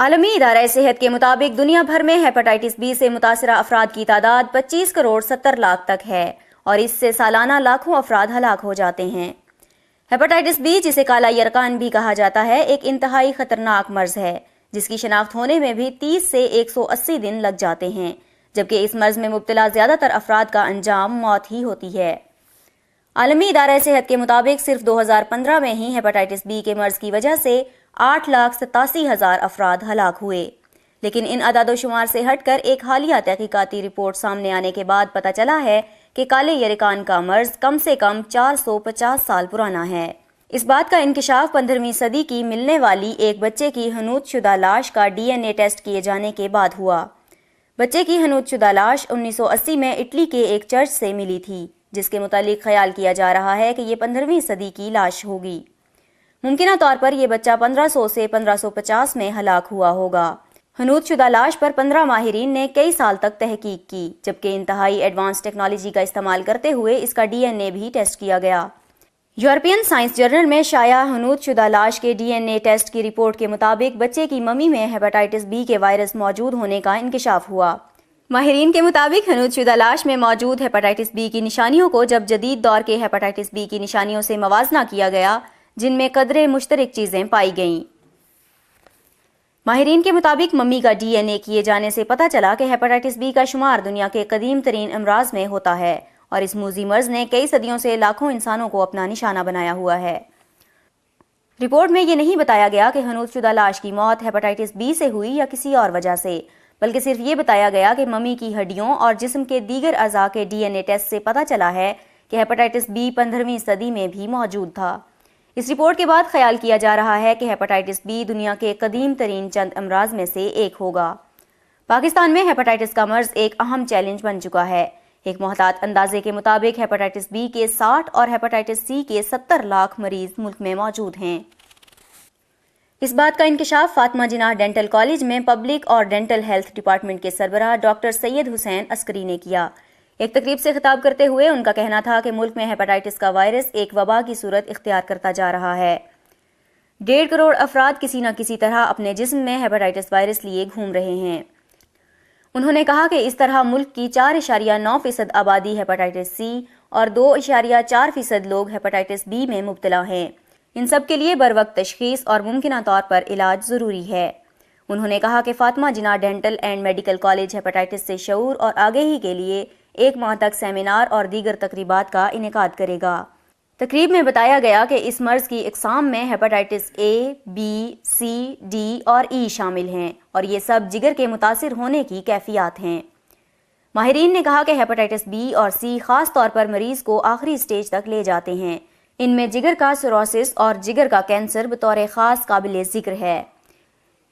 عالمی ادارہ صحت کے مطابق دنیا بھر میں ہیپاٹائٹس بی سے متاثرہ افراد کی تعداد 25 کروڑ 70 لاکھ تک ہے اور اس سے سالانہ لاکھوں افراد ہلاک ہو جاتے ہیں۔ ہیپاٹائٹس بی، جسے کالا یرقان بھی کہا جاتا ہے، ایک انتہائی خطرناک مرض ہے جس کی شناخت ہونے میں بھی 30 سے 180 دن لگ جاتے ہیں، جبکہ اس مرض میں مبتلا زیادہ تر افراد کا انجام موت ہی ہوتی ہے۔ عالمی ادارہ صحت کے مطابق صرف 2015 میں ہی ہیپاٹائٹس بی کے مرض کی وجہ سے 8,87,000 افراد ہلاک ہوئے، لیکن ان اعداد و شمار سے ہٹ کر ایک حالیہ تحقیقاتی رپورٹ سامنے آنے کے بعد پتہ چلا ہے کہ کالے یرقان کا مرض کم سے کم 450 سال پرانا ہے۔ اس بات کا انکشاف 15ویں صدی کی ملنے والی ایک بچے کی حنوط شدہ لاش کا DNA ٹیسٹ کیے جانے کے بعد ہوا۔ بچے کی حنوط شدہ لاش 1980 میں اٹلی کے ایک چرچ سے ملی تھی، جس کے متعلق خیال کیا جا رہا ہے کہ یہ 15ویں صدی کی لاش ہوگی۔ ممکنہ طور پر یہ بچہ 1500 سے 1550 میں ہلاک ہوا ہوگا۔ حنوط شدہ لاش پر 15 ماہرین نے کئی سال تک تحقیق کی، جبکہ انتہائی ایڈوانس ٹیکنالوجی کا استعمال کرتے ہوئے اس کا DNA بھی ٹیسٹ کیا گیا۔ یورپین سائنس جرنل میں شائع حنوط شدہ لاش کے DNA ٹیسٹ کی رپورٹ کے مطابق بچے کی ممی میں ہیپاٹائٹس بی کے وائرس موجود ہونے کا انکشاف ہوا۔ ماہرین کے مطابق حنوط شدہ لاش میں موجود ہیپاٹائٹس بی کی نشانیوں کو جب جدید دور کے ہیپاٹائٹس بی کی نشانیوں سے موازنہ کیا گیا، جن میں قدرے مشترک چیزیں پائی گئیں۔ ماہرین کے مطابق ممی کا DNA کیے جانے سے پتہ چلا کہ ہیپاٹائٹس بی کا شمار دنیا کے قدیم ترین امراض میں ہوتا ہے اور اس موذی مرض نے کئی صدیوں سے لاکھوں انسانوں کو اپنا نشانہ بنایا ہوا ہے۔ رپورٹ میں یہ نہیں بتایا گیا کہ حنوط شدہ لاش کی موت ہیپاٹائٹس بی سے ہوئی یا کسی اور وجہ سے، بلکہ صرف یہ بتایا گیا کہ ممی کی ہڈیوں اور جسم کے دیگر اعضاء کے DNA ٹیسٹ سے پتہ چلا ہے کہ ہیپاٹائٹس بی 15ویں صدی میں بھی موجود تھا۔ اس رپورٹ کے بعد خیال کیا جا رہا ہے کہ ہیپاٹائٹس بی دنیا کے قدیم ترین چند امراض میں سے ایک ہوگا۔ پاکستان میں ہیپاٹائٹس کا مرض ایک اہم چیلنج بن چکا ہے۔ ایک محتاط اندازے کے مطابق ہیپاٹائٹس بی کے 60 اور ہیپاٹائٹس سی کے 70 لاکھ مریض ملک میں موجود ہیں۔ اس بات کا انکشاف فاطمہ جناح ڈینٹل کالج میں پبلک اور ڈینٹل ہیلتھ ڈپارٹمنٹ کے سربراہ ڈاکٹر سید حسین عسکری نے کیا۔ ایک تقریب سے خطاب کرتے ہوئے ان کا کہنا تھا کہ ملک میں ہیپاٹائٹس کا وائرس ایک وبا کی صورت اختیار کرتا جا رہا ہے۔ 1.5 کروڑ افراد کسی نہ کسی طرح اپنے جسم میں ہیپاٹائٹس وائرس لیے گھوم رہے ہیں۔ انہوں نے کہا کہ اس طرح ملک کی 4.9% آبادی ہیپاٹائٹس سی اور 2.4% لوگ ہیپاٹائٹس بی میں مبتلا ہیں۔ ان سب کے لیے بروقت تشخیص اور ممکنہ طور پر علاج ضروری ہے۔ انہوں نے کہا کہ Fatima Jinnah dental and medical college hepatitis سے شعور اور آگہی کے لیے 1 ماہ تک سیمینار اور دیگر تقریبات کا انعقاد کرے گا۔ تقریب میں بتایا گیا کہ اس مرض کی اقسام میں hepatitis A, B, C, D اور ای شامل ہیں اور یہ سب جگر کے متاثر ہونے کی کیفیات ہیں۔ ماہرین نے کہا کہ ہیپاٹائٹس بی اور سی خاص طور پر مریض کو آخری سٹیج تک لے جاتے ہیں۔ ان میں جگر کا سروسس اور جگر کا کینسر بطور خاص قابل ذکر ہے۔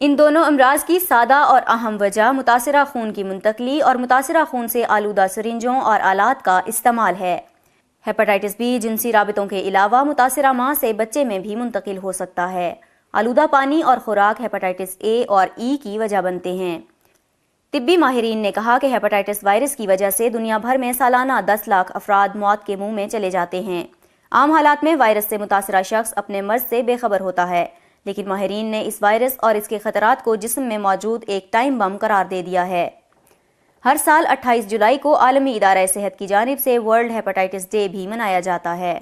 ان دونوں امراض کی سادہ اور اہم وجہ متاثرہ خون کی منتقلی اور متاثرہ خون سے آلودہ سرنجوں اور آلات کا استعمال ہے۔ ہیپاٹائٹس بی جنسی رابطوں کے علاوہ متاثرہ ماں سے بچے میں بھی منتقل ہو سکتا ہے۔ آلودہ پانی اور خوراک ہیپاٹائٹس اے اور ای کی وجہ بنتے ہیں۔ طبی ماہرین نے کہا کہ ہیپاٹائٹس وائرس کی وجہ سے دنیا بھر میں سالانہ 10 لاکھ افراد موت کے منہ میں چلے جاتے ہیں۔ عام حالات میں وائرس سے متاثرہ شخص اپنے مرض سے بے خبر ہوتا ہے، لیکن ماہرین نے اس وائرس اور اس کے خطرات کو جسم میں موجود ایک ٹائم بم قرار دے دیا ہے۔ ہر سال 28 جولائی کو عالمی ادارہ صحت کی جانب سے ورلڈ ہیپاٹائٹس ڈے بھی منایا جاتا ہے۔